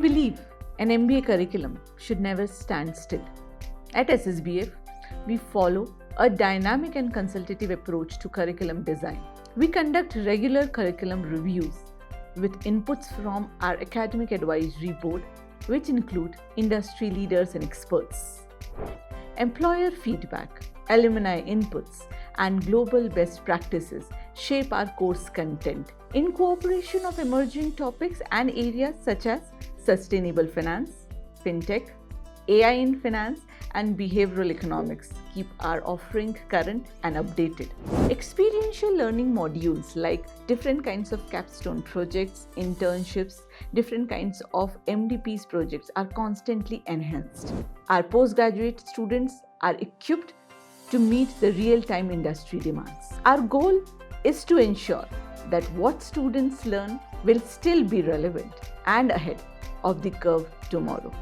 believe an MBA curriculum should never stand still. At SSBF, we follow a dynamic and consultative approach to curriculum design. We conduct regular curriculum reviews with inputs from our academic advisory board, which include industry leaders and experts. Employer feedback, alumni inputs, and global best practices shape our course content. Incorporation of emerging topics and areas such as sustainable finance, FinTech, AI in finance, and behavioral economics keep our offering current and updated. Experiential learning modules like different kinds of Capstone projects, internships, different kinds of MDPs projects are constantly enhanced. Our postgraduate students are equipped to meet the real-time industry demands. Our goal is to ensure that what students learn will still be relevant and ahead of the curve tomorrow.